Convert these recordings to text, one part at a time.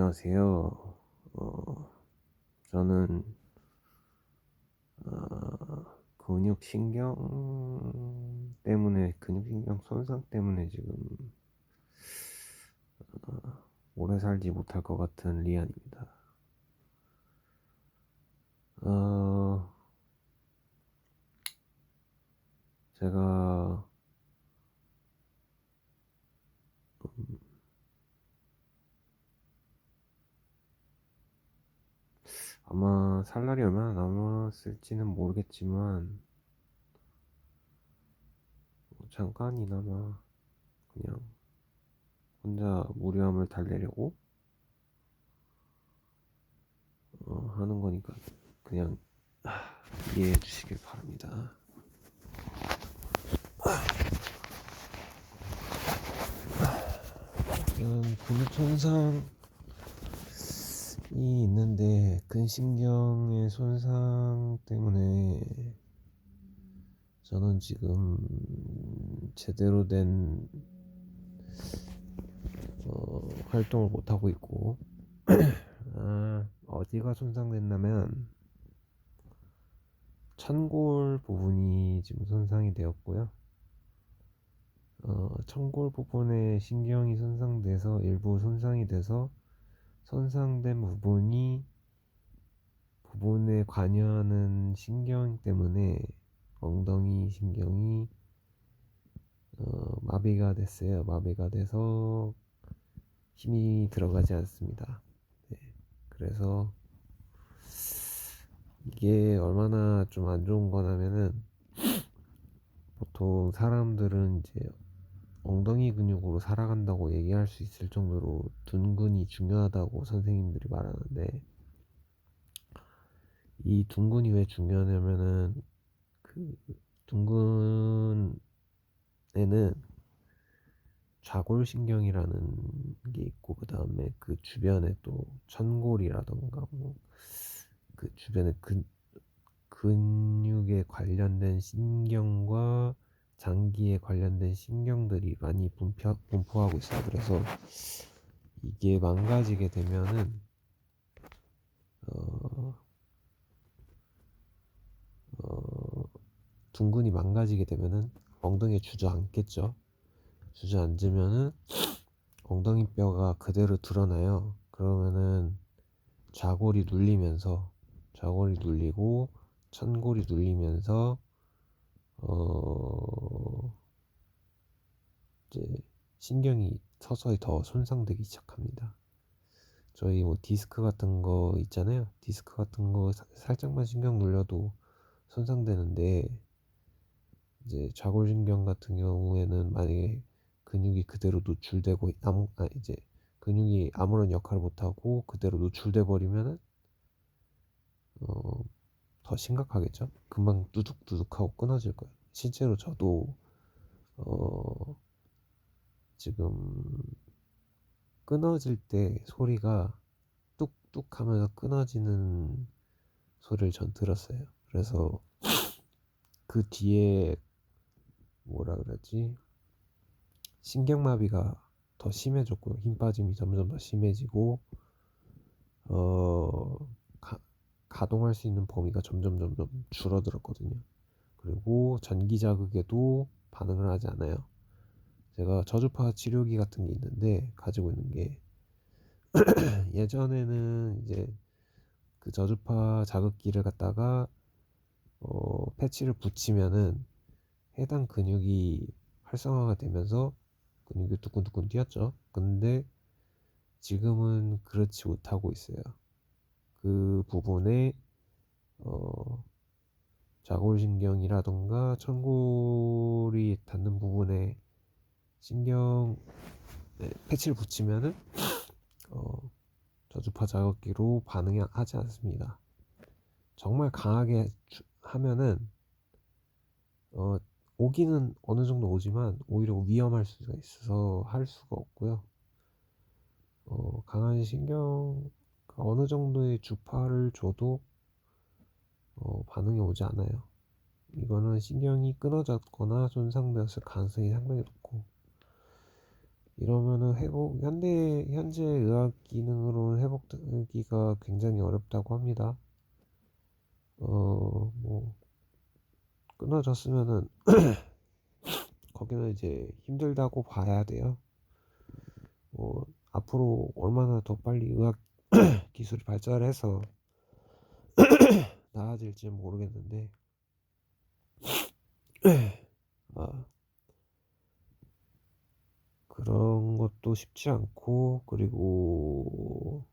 안녕하세요. 저는 근육신경 손상 때문에 지금 오래 살지 못할 것 같은 리안입니다. 어, 제가 아마 살 날이 얼마나 남았을지는 모르겠지만 잠깐이나마 그냥 혼자 무료함을 달래려고 하는 거니까 그냥 이해해 주시길 바랍니다. 근육 손상이 있는데 근신경의 손상 때문에 저는 지금 제대로 된 활동을 못하고 있고 어디가 손상됐냐면 천골 부분이 지금 손상이 되었고요. 천골 부분에 신경이 손상돼서 일부 손상이 돼서 손상된 부분에 관여하는 신경 때문에 엉덩이 신경이 마비가 됐어요. 마비가 돼서 힘이 들어가지 않습니다. 네. 그래서 이게 얼마나 좀 안 좋은 거냐면은 보통 사람들은 이제 엉덩이 근육으로 살아간다고 얘기할 수 있을 정도로 둔근이 중요하다고 선생님들이 말하는데, 이 둔근이 왜 중요하냐면은 그 둔근에는 좌골신경이라는 게 있고, 그 다음에 그 주변에 또 천골이라던가 뭐 그 주변에 근육에 관련된 신경과 장기에 관련된 신경들이 많이 분포하고 있어요. 그래서 이게 망가지게 되면은 어, 어, 둔근이 망가지게 되면은 엉덩이에 주저앉겠죠. 주저앉으면은 엉덩이 뼈가 그대로 드러나요. 그러면은 좌골이 눌리고 천골이 눌리면서 어 이제 신경이 서서히 더 손상되기 시작합니다. 저희 뭐 디스크 같은 거 있잖아요. 디스크 같은 거 살짝만 신경 눌려도 손상되는데, 이제 좌골신경 같은 경우에는 만약에 근육이 그대로 노출되고 이제 근육이 아무런 역할을 못하고 그대로 노출돼 버리면은 어, 더 심각하겠죠. 금방 뚜둑뚜둑하고 끊어질 거예요. 실제로 저도 어, 지금 끊어질 때 소리가 뚝뚝 하면서 끊어지는 소리를 전 들었어요. 그래서 그 뒤에 뭐라 그러지? 신경마비가 더 심해졌고요. 힘 빠짐이 점점 더 심해지고 어, 가동할 수 있는 범위가 점점 줄어들었거든요. 그리고 전기 자극에도 반응을 하지 않아요. 제가 저주파 치료기 같은 게 있는데, 가지고 있는 게 예전에는 이제 그 저주파 자극기를 갖다가 패치를 붙이면은 해당 근육이 활성화가 되면서 근육이 두근두근 뛰었죠. 근데 지금은 그렇지 못하고 있어요. 그 부분에 좌골신경이라던가 천골이 닿는 부분에 신경 패치를 붙이면은 저주파 자극기로 반응하지 않습니다. 정말 강하게 하면은 오기는 어느 정도 오지만 오히려 위험할 수가 있어서 할 수가 없고요. 강한 신경 어느 정도의 주파를 줘도 반응이 오지 않아요. 이거는 신경이 끊어졌거나 손상되었을 가능성이 상당히 높고, 이러면은 현재 의학 기능으로는 회복되기가 굉장히 어렵다고 합니다. 뭐 끊어졌으면은 거기는 이제 힘들다고 봐야 돼요. 뭐 앞으로 얼마나 더 빨리 의학 기술이 발달해서 나아질지 모르겠는데 아, 그런 것도 쉽지 않고, 그리고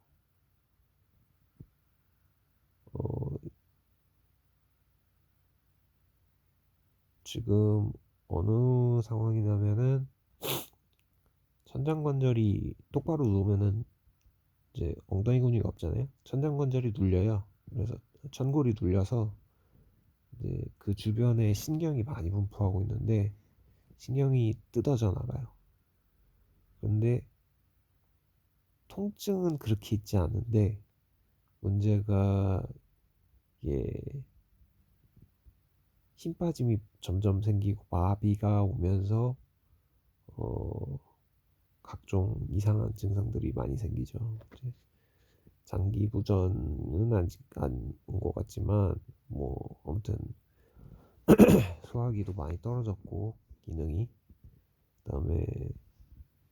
어, 지금 어느 상황이냐면은 천장관절이 똑바로 누우면은 이제 엉덩이 근육이 없잖아요. 천장관절이 눌려요. 그래서 천골이 눌려서 이제 그 주변에 신경이 많이 분포하고 있는데 신경이 뜯어져 나가요. 근데 통증은 그렇게 있지 않은데 문제가 이게 힘 빠짐이 점점 생기고 마비가 오면서 어, 각종 이상한 증상들이 많이 생기죠. 이제 장기 부전은 아직 안 온 것 같지만 뭐 아무튼 소화기도 많이 떨어졌고 기능이, 그다음에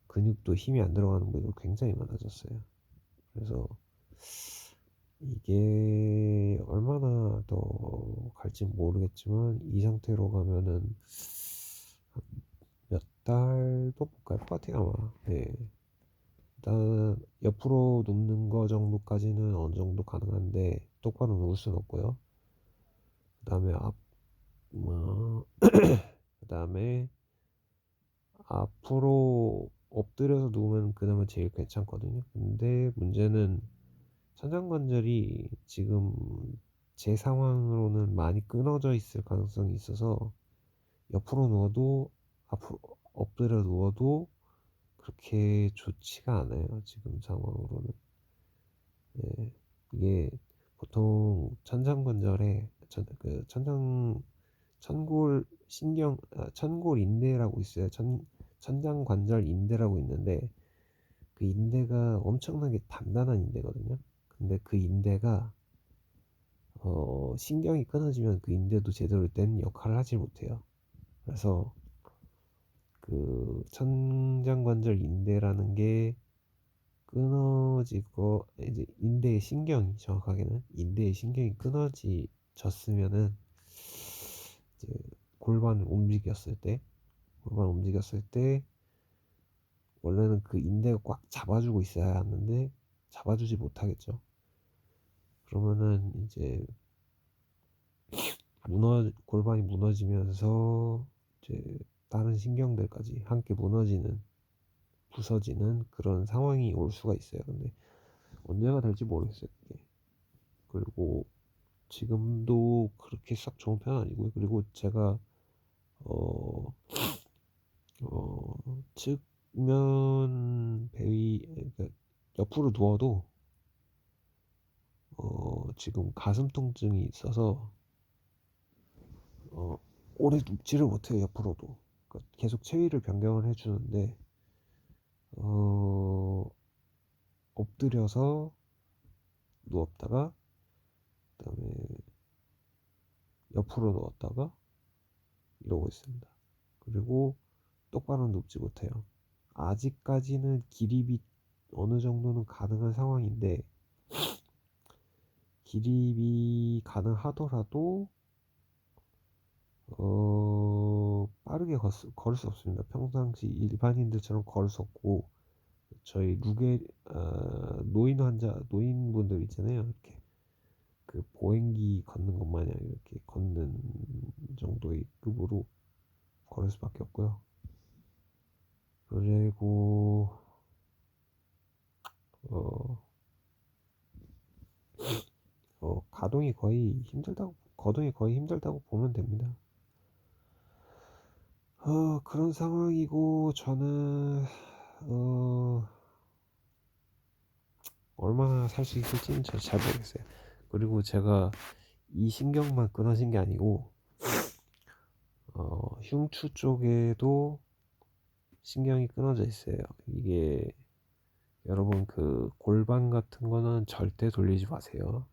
근육도 힘이 안 들어가는 부위가 굉장히 많아졌어요. 그래서 이게 얼마나 더 갈지 모르겠지만 이 상태로 가면은 몇 달도 못 갈 것 같아요 아마. 네. 일단 옆으로 눕는 거 정도까지는 어느 정도 가능한데 똑바로 누울 수는 없고요. 그다음에 그다음에 앞으로 엎드려서 누우면 그나마 제일 괜찮거든요. 근데 문제는 천장관절이 지금 제 상황으로는 많이 끊어져 있을 가능성이 있어서 옆으로 누워도 앞으로 엎드려 누워도 그렇게 좋지가 않아요. 지금 상황으로는. 네, 이게 보통 천골 천골 인대라고 있어요. 천장 관절 인대라고 있는데 그 인대가 엄청나게 단단한 인대거든요. 근데 그 인대가 신경이 끊어지면 그 인대도 제대로 된 역할을 하지 못해요. 그래서 그 천장 관절 인대라는 게 끊어지고 이제 인대의 신경이 정확하게는 인대의 신경이 끊어졌으면은 이제 골반을 움직였을 때 골반 움직였을 때 원래는 그 인대가 꽉 잡아주고 있어야 하는데 잡아주지 못하겠죠. 그러면은 이제 골반이 무너지면서 이제 다른 신경들까지 함께 무너지는 부서지는 그런 상황이 올 수가 있어요. 근데 언제가 될지 모르겠어요. 그게. 그리고 지금도 그렇게 썩 좋은 편은 아니고요. 그리고 제가 어, 측면 배위 그러니까 옆으로 누워도 지금 가슴 통증이 있어서 오래 눕지를 못해요. 옆으로도. 그러니까 계속 체위를 변경을 해주는데 엎드려서 누웠다가 그다음에 옆으로 누웠다가 이러고 있습니다. 그리고 똑바로 눕지 못해요. 아직까지는 기립이 어느 정도는 가능한 상황인데 기립이 가능하더라도 빠르게 걸을 수 없습니다. 평상시 일반인들처럼 걸을 수 없고 저희 노인분들 있잖아요. 이렇게 그 보행기 걷는 것 마냥 이렇게 걷는 정도의 급으로 걸을 수밖에 없고요. 그리고 어, 거동이 거의 힘들다고 보면 됩니다. 그런 상황이고 저는 얼마나 살 수 있을지는 잘 모르겠어요. 그리고 제가 이 신경만 끊어진 게 아니고 흉추 쪽에도 신경이 끊어져 있어요. 이게 여러분 그 골반 같은 거는 절대 돌리지 마세요.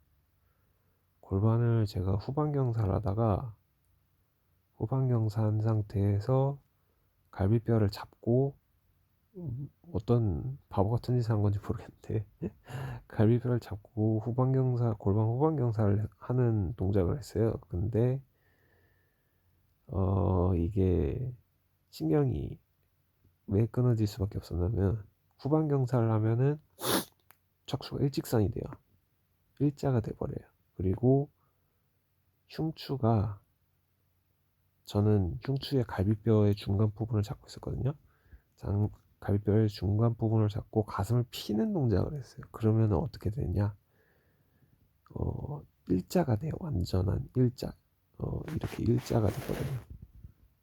골반을 제가 후방경사를 하다가 후방경사 한 상태에서 갈비뼈를 잡고 어떤 바보 같은 짓을 한 건지 모르겠는데 갈비뼈를 잡고 후방경사 골반 후방경사를 하는 동작을 했어요. 근데 이게 신경이 왜 끊어질 수밖에 없었냐면 후방경사를 하면은 척추가 일직선이 돼요. 일자가 돼버려요. 그리고 흉추가 저는 흉추의 갈비뼈의 중간 부분을 잡고 있었거든요. 갈비뼈의 중간 부분을 잡고 가슴을 피는 동작을 했어요. 그러면 어떻게 되냐? 일자가 돼요. 완전한 일자. 이렇게 일자가 되거든요.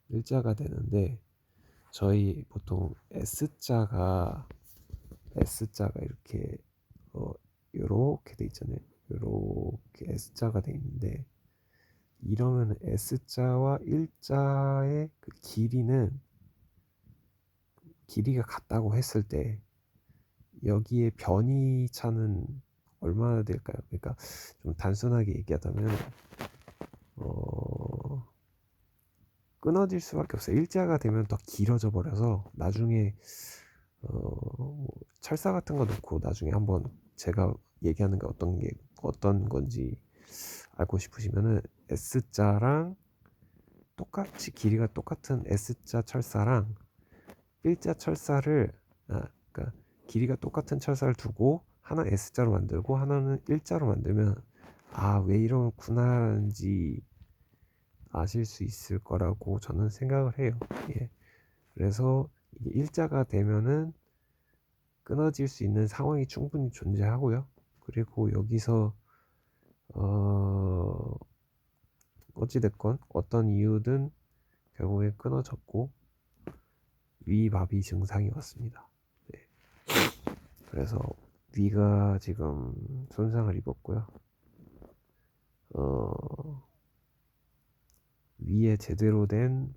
일자가 되는데 저희 보통 S자가 이렇게 요렇게 돼 있잖아요. 요렇게 S자가 돼 있는데 이러면 S자와 일자의 그 길이가 같다고 했을 때 여기에 변이차는 얼마나 될까요? 그러니까 좀 단순하게 얘기하자면 끊어질 수밖에 없어요. 일자가 되면 더 길어져 버려서 나중에 뭐 철사 같은 거 넣고 나중에 한번 제가 얘기하는 게 어떤 건지 알고 싶으시면은 S자랑 똑같이 길이가 똑같은 S자 철사랑 일자 철사를 그러니까 길이가 똑같은 철사를 두고 하나 S자로 만들고 하나는 일자로 만들면 왜 이러구나라는지 아실 수 있을 거라고 저는 생각을 해요. 예. 그래서 이게 일자가 되면은 끊어질 수 있는 상황이 충분히 존재하고요. 그리고 여기서 어찌됐건 어떤 이유든 결국에 끊어졌고 위마비 증상이 왔습니다. 네. 그래서 위가 지금 손상을 입었고요. 위가 제대로 된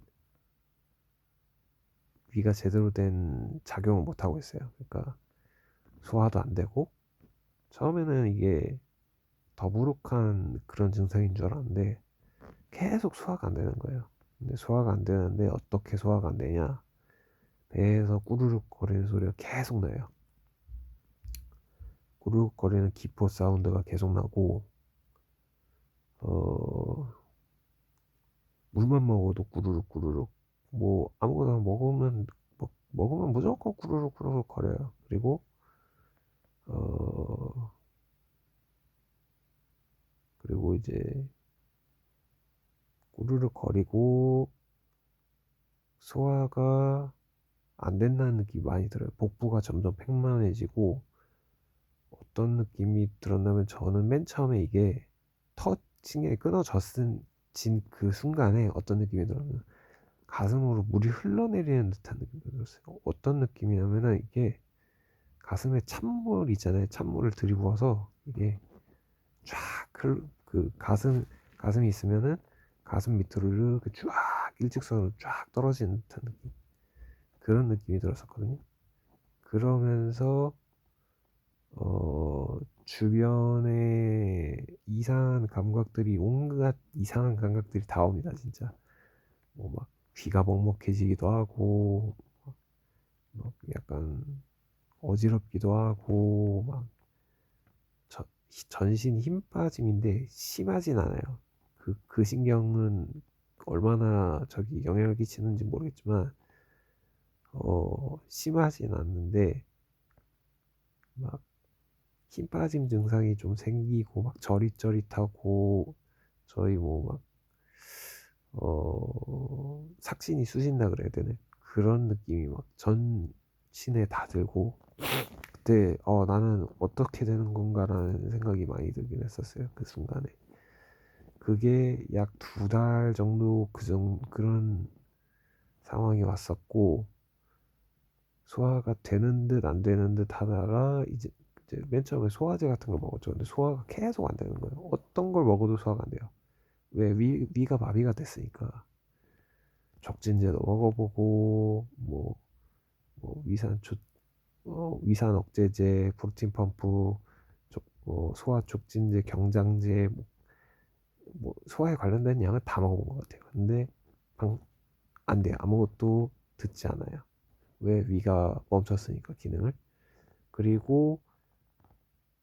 작용을 못 하고 있어요. 그러니까 소화도 안 되고 처음에는 이게 더부룩한 그런 증상인 줄 알았는데 계속 소화가 안 되는 거예요. 근데 소화가 안 되는데 어떻게 소화가 안 되냐? 배에서 꾸르륵 거리는 소리가 계속 나요. 꾸르륵 거리는 기포 사운드가 계속 나고 물만 먹어도 꾸르륵 꾸르륵 뭐 아무거나 먹으면 무조건 꾸르륵 꾸르륵 거려요. 그리고 이제 꾸르륵 거리고 소화가 안 된다는 느낌이 많이 들어요. 복부가 점점 팽만해지고 어떤 느낌이 들었냐면 저는 맨 처음에 이게 신경이 끊어졌진 그 순간에 어떤 느낌이 들었냐면 가슴으로 물이 흘러내리는 듯한 느낌이 들었어요. 어떤 느낌이냐면은 이게 가슴에 찬물 있잖아요. 찬물을 들이부어서 이게 쫙 가슴이 있으면은 가슴 밑으로 이렇게 쫙 일직선으로 쫙 떨어지는 듯한 느낌. 그런 느낌이 들었었거든요. 그러면서 주변에 온갖 이상한 감각들이 다 옵니다, 진짜. 뭐 막 귀가 먹먹해지기도 하고, 막 약간 어지럽기도 하고, 막 전신 힘 빠짐인데 심하진 않아요. 그 신경은 얼마나 영향을 끼치는지 모르겠지만, 심하진 않는데, 막 힘 빠짐 증상이 좀 생기고 막 저릿저릿하고 저희 뭐 막 삭신이 쑤신다 그래야 되네. 그런 느낌이 막 전신에 다 들고 그때 나는 어떻게 되는 건가라는 생각이 많이 들긴 했었어요. 그 순간에. 그게 약 2달 정도 그런 상황이 왔었고 소화가 되는 듯 안 되는 듯 하다가 이제 맨 처음에 소화제 같은 걸 먹었죠. 근데 소화가 계속 안 되는 거예요. 어떤 걸 먹어도 소화가 안 돼요. 왜 위가 마비가 됐으니까. 촉진제도 먹어보고 뭐 위산 억제제, 프로틴 펌프, 소화 촉진제, 경장제, 소화에 관련된 약은 다 먹어본 것 같아요. 근데 안 돼요. 아무것도 듣지 않아요. 왜? 위가 멈췄으니까 기능을. 그리고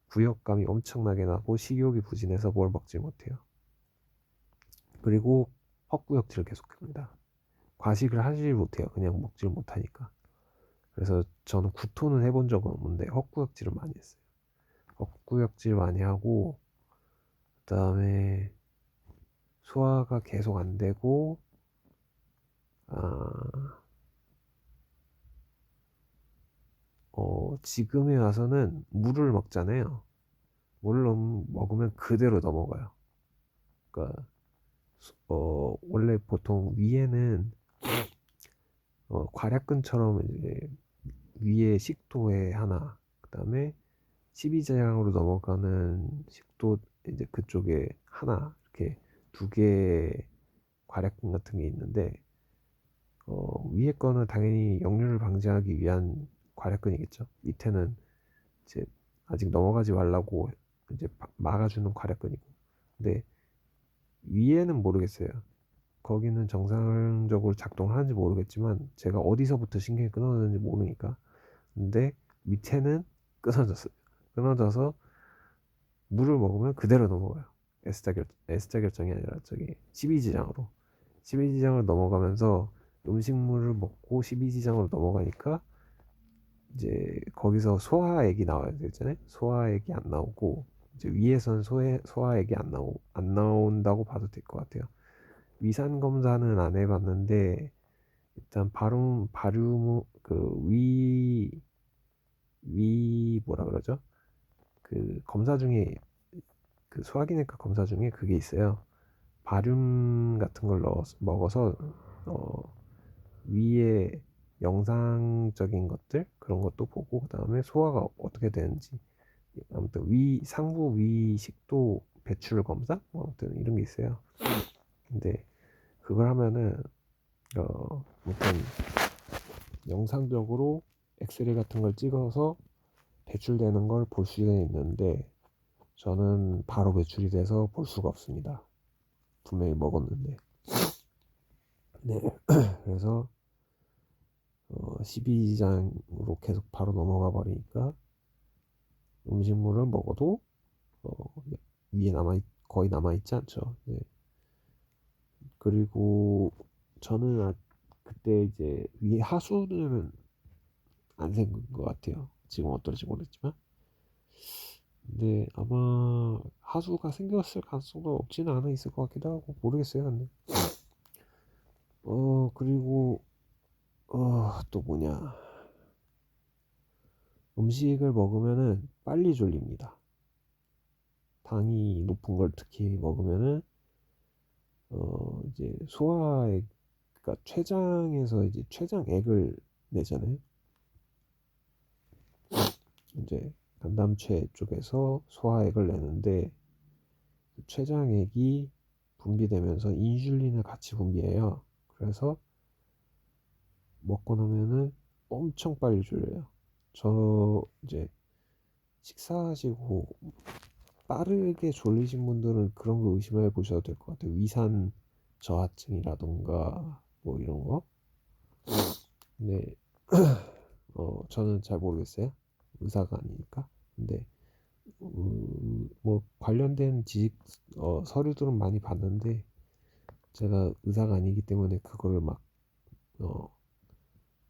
구역감이 엄청나게 나고 식욕이 부진해서 뭘 먹지 못해요. 그리고 헛구역질을 계속합니다. 과식을 하질 못해요. 그냥 먹질 못하니까. 그래서 저는 구토는 해본 적은 없는데 헛구역질을 많이 했어요. 헛구역질 많이 하고, 그 다음에 소화가 계속 안 되고, 지금에 와서는 물을 먹잖아요. 물을 먹으면 그대로 넘어가요. 그러니까 원래 보통 위에는 괄약근처럼 이제 위에 식도에 하나, 그 다음에 십이지장으로 넘어가는 식도 이제 그쪽에 하나, 이렇게 두 개의 괄약근 같은 게 있는데, 위에 거는 당연히 역류를 방지하기 위한 괄약근이겠죠. 밑에는 이제 아직 넘어가지 말라고 이제 막아주는 괄약근이고. 근데 위에는 모르겠어요. 거기는 정상적으로 작동하는지 모르겠지만 제가 어디서부터 신경이 끊어졌는지 모르니까. 근데 밑에는 끊어졌어요. 끊어져서 물을 먹으면 그대로 넘어가요. 에스타 결정이 아니라 저기 12지장으로. 12지장을 넘어가면서 음식물을 먹고 12지장으로 넘어가니까 이제 거기서 소화액이 나와야 되잖아요. 소화액이 안 나오고 이제 위에선 소화액이 안 나온다고 봐도 될 것 같아요. 위산 검사는 안 해봤는데 일단 바륨 위 뭐라 그러죠? 그 검사 중에 그 소화기내과 검사 중에 그게 있어요. 바륨 같은 걸 먹어서 어, 위에 영상적인 것들 그런 것도 보고, 그 다음에 소화가 어떻게 되는지, 아무튼 상부 위 식도 배출 검사 뭐 아무튼 이런 게 있어요. 근데 그걸 하면은 아무튼 영상적으로 엑스레이 같은 걸 찍어서 배출되는 걸 볼 수가 있는데 저는 바로 배출이 돼서 볼 수가 없습니다. 분명히 먹었는데. 네. 그래서 12지장으로 계속 바로 넘어가 버리니까 음식물을 먹어도 어, 위에 거의 남아있지 않죠. 네. 그리고 저는 그때 이제 위에 하수는 안 생긴 것 같아요. 지금 어떨지 모르겠지만. 근데 아마 하수가 생겼을 가능성도 없지는 않아 있을 것 같기도 하고 모르겠어요. 근데 그리고 또 뭐냐, 음식을 먹으면은 빨리 졸립니다. 당이 높은 걸 특히 먹으면은 이제 소화액, 그러니까 췌장에서 이제 췌장액을 내잖아요. 이제 간담체 쪽에서 소화액을 내는데 그 췌장액이 분비되면서 인슐린을 같이 분비해요. 그래서 먹고 나면은 엄청 빨리 졸려요. 저 이제 식사하시고 빠르게 졸리신 분들은 그런 거 의심해 보셔도 될 것 같아요. 위산 저하증이라던가 뭐 이런 거. 근데 저는 잘 모르겠어요. 의사가 아니니까. 근데 뭐 관련된 서류들은 많이 봤는데 제가 의사가 아니기 때문에 그거를 막 어,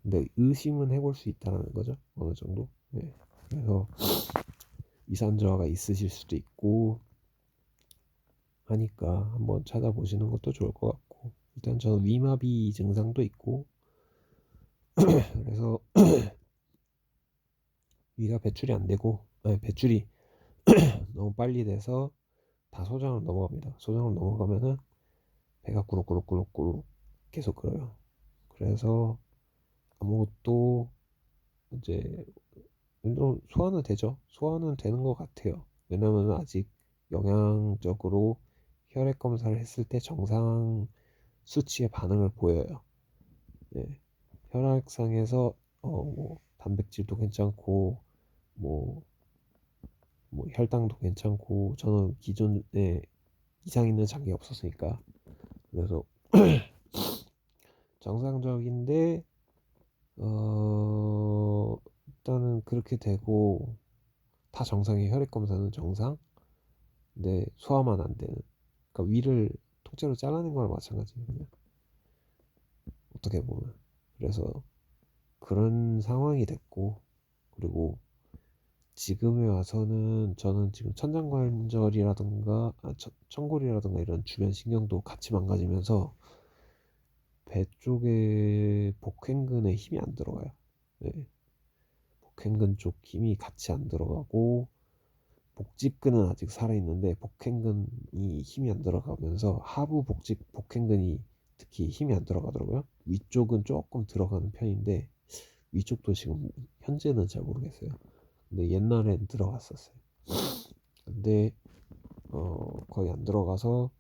근데 의심은 해볼 수 있다는 거죠. 어느 정도. 네. 그래서 위산 저하가 있으실 수도 있고 하니까 한번 찾아보시는 것도 좋을 것 같고, 일단 저는 위마비 증상도 있고 그래서 위가 배출이 안 되고, 아니, 배출이 너무 빨리 돼서 다 소장으로 넘어갑니다. 소장으로 넘어가면은 배가 꾸룩꾸룩꾸룩꾸룩 계속 끓어요. 그래서 아무것도 이제 물론 소화는 되죠. 소화는 되는 것 같아요. 왜냐면 아직 영양적으로 혈액 검사를 했을 때 정상 수치의 반응을 보여요. 네. 혈액상에서 뭐 단백질도 괜찮고 뭐, 뭐 혈당도 괜찮고 저는 기존에 이상 있는 장기 없었으니까 그래서 정상적인데 일단은 그렇게 되고 다 정상이에요. 혈액 검사는 정상. 근데 소화만 안 되는. 그러니까 위를 통째로 잘라낸 거랑 마찬가지예요. 그냥 어떻게 보면. 그래서 그런 상황이 됐고 그리고 지금에 와서는 저는 지금 천장관절이라든가 천골이라든가 이런 주변 신경도 같이 망가지면서 배 쪽에 복횡근에 힘이 안 들어가요. 네. 복횡근 쪽 힘이 같이 안 들어가고 복직근은 아직 살아있는데 복횡근이 힘이 안 들어가면서 하부 복횡근이 특히 힘이 안 들어가더라고요. 위쪽은 조금 들어가는 편인데 위쪽도 지금 현재는 잘 모르겠어요. 근데 옛날엔 들어갔었어요. 근데 거의 안 들어가서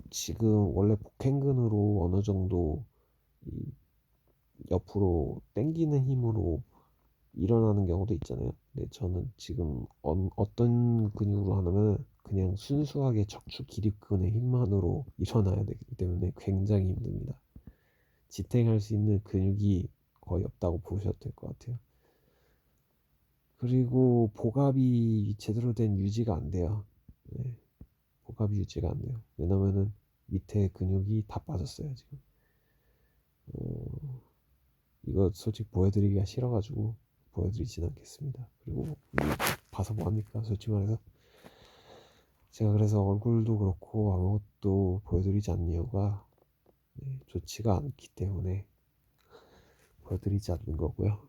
지금 원래 복행근으로 어느 정도 이 옆으로 당기는 힘으로 일어나는 경우도 있잖아요. 근데 저는 지금 어떤 근육으로 하냐면 그냥 순수하게 척추 기립근의 힘만으로 일어나야 되기 때문에 굉장히 힘듭니다. 지탱할 수 있는 근육이 거의 없다고 보셔도 될 것 같아요. 그리고 복압이 제대로 된 유지가 안 돼요. 네, 복압이 유지가 안 돼요. 왜냐면은 밑에 근육이 다 빠졌어요 지금. 어, 이거 솔직히 보여드리기가 싫어가지고 보여드리진 않겠습니다. 그리고 봐서 뭐합니까 솔직히 말해서. 제가 그래서 얼굴도 그렇고 아무것도 보여드리지 않는 이유가 좋지가 않기 때문에 보여드리지 않는 거고요.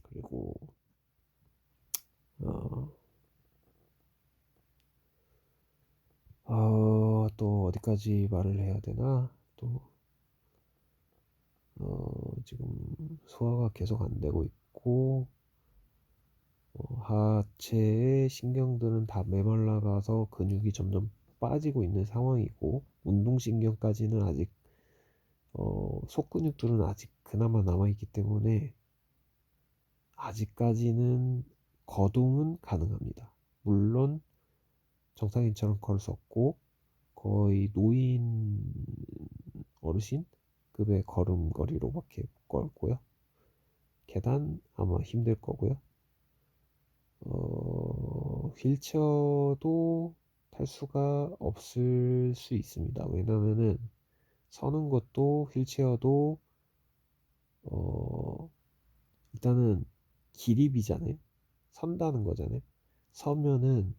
그리고 어, 또 어디까지 말을 해야 되나? 또 지금 소화가 계속 안 되고 있고 하체의 신경들은 다 메말라가서 근육이 점점 빠지고 있는 상황이고 운동신경까지는 아직 속근육들은 아직 그나마 남아있기 때문에 아직까지는 거동은 가능합니다. 물론 정상인처럼 걸을 수 없고 거의 노인 어르신급의 걸음걸이로밖에 걷고요. 계단 아마 힘들 거고요. 휠체어도 탈 수가 없을 수 있습니다. 왜냐면은 서는 것도 휠체어도 어, 일단은 기립이잖아요. 선다는 거잖아요. 서면은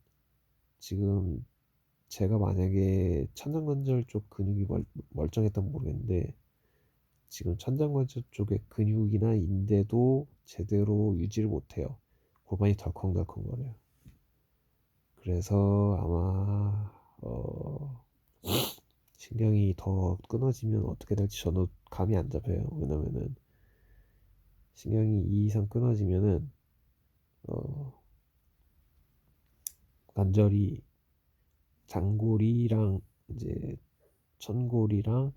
지금 제가 만약에 천장관절 쪽 근육이 멀쩡했다면 모르겠는데 지금 천장관절 쪽의 근육이나 인대도 제대로 유지를 못해요. 골반이 덜컹덜컹거려요. 그래서 아마 신경이 더 끊어지면 어떻게 될지 저도 감이 안 잡혀요. 왜냐면은 신경이 2 이상 끊어지면은 어, 관절이 장골이랑 이제 천골이랑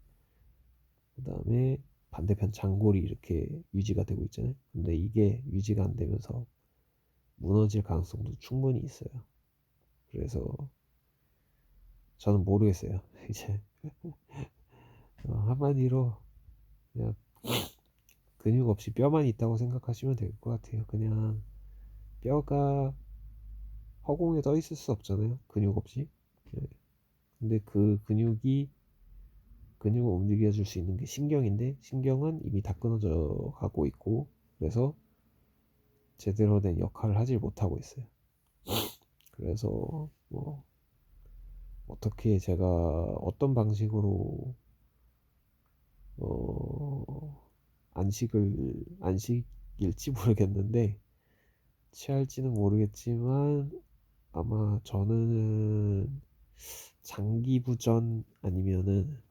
그다음에 반대편 장골이 이렇게 유지가 되고 있잖아요. 근데 이게 유지가 안 되면서 무너질 가능성도 충분히 있어요. 그래서 저는 모르겠어요. 이제 한마디로 그냥 근육 없이 뼈만 있다고 생각하시면 될 것 같아요. 그냥 뼈가 허공에 떠 있을 수 없잖아요. 근육 없이. 네. 근데 그 근육을 움직여줄 수 있는 게 신경인데 신경은 이미 다 끊어져 가고 있고 그래서 제대로 된 역할을 하질 못하고 있어요. 그래서 뭐 어떻게 제가 어떤 방식으로 안식일지 모르겠는데 취할지는 모르겠지만 아마 저는 장기부전 아니면은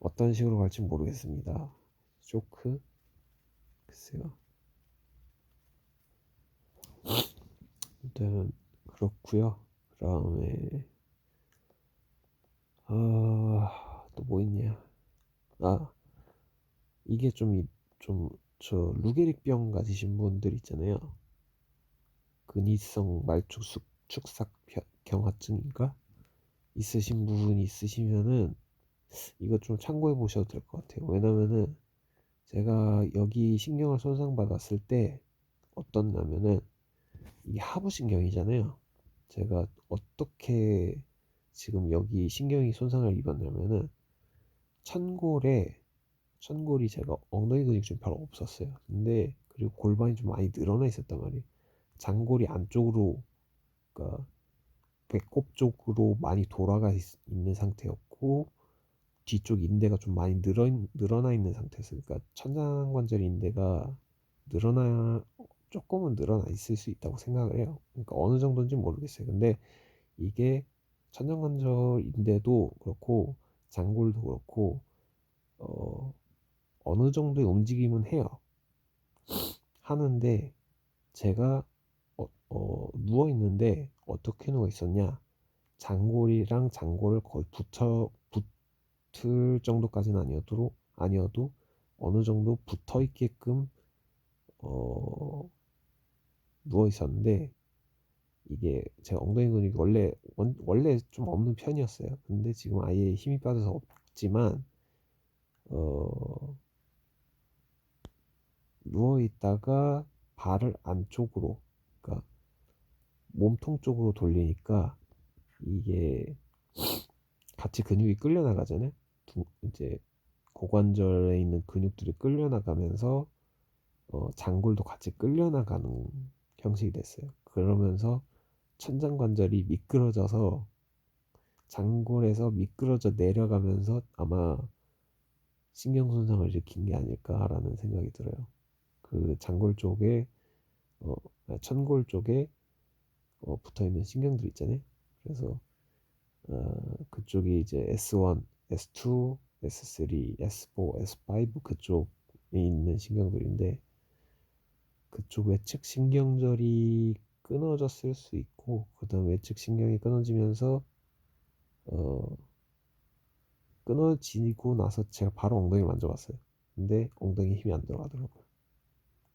어떤 식으로 갈지 모르겠습니다. 쇼크? 글쎄요. 아무튼 그렇고요. 그다음에 또 뭐 있냐? 아, 이게 저 루게릭병 가지신 분들 있잖아요. 근위성 말축 축삭 경화증인가 있으신 분이 있으시면은 이거 좀 참고해 보셔도 될 것 같아요. 왜냐면은 제가 여기 신경을 손상받았을 때 어떻냐면은 이게 하부신경이잖아요. 제가 어떻게 지금 여기 신경이 손상을 입었냐면은 천골에 천골이 제가 엉덩이 근육이 좀 별로 없었어요. 근데 그리고 골반이 좀 많이 늘어나 있었단 말이에요. 장골이 안쪽으로, 그러니까 배꼽 쪽으로 많이 있는 상태였고 뒤쪽 인대가 좀 많이 늘어나 있는 상태였어요. 그러니까 천장관절 인대가 늘어나 조금은 늘어나 있을 수 있다고 생각을 해요. 그러니까 어느 정도인지 모르겠어요. 근데 이게 천장관절 인대도 그렇고 장골도 그렇고 어, 어느 정도의 움직임은 해요. 하는데 제가 누워 있는데 어떻게 누워 있었냐? 장골이랑 장골을 거의 붙을 정도까지는 아니어도 어느 정도 붙어 있게끔 어, 누워 있었는데 이게 제 엉덩이 근육이 원래 좀 없는 편이었어요. 근데 지금 아예 힘이 빠져서 없지만 어, 누워 있다가 발을 안쪽으로, 그러니까 몸통 쪽으로 돌리니까 이게 같이 근육이 끌려 나가잖아요. 이제 고관절에 있는 근육들이 끌려 나가면서 장골도 같이 끌려 나가는 형식이 됐어요. 그러면서 천장관절이 미끄러져서 장골에서 미끄러져 내려가면서 아마 신경 손상을 일으킨 게 아닐까라는 생각이 들어요. 그 장골 쪽에 어, 천골 쪽에 붙어 있는 신경들 있잖아요. 그래서 그쪽이 이제 S1, S2, S3, S4, S5 그쪽에 있는 신경들인데 그쪽 외측 신경절이 끊어졌을 수 있고 그다음 외측 신경이 끊어지면서 어, 끊어지고 나서 제가 바로 엉덩이 만져봤어요. 근데 엉덩이에 힘이 안 들어가더라고요.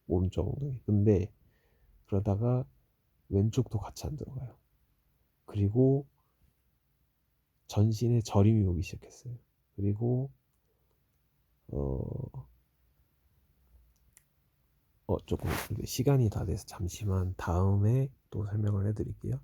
오른쪽 엉덩이. 근데 그러다가 왼쪽도 같이 안 들어가요. 그리고 전신에 저림이 오기 시작했어요. 그리고 어, 조금 시간이 다 돼서 잠시만 다음에 또 설명을 해드릴게요.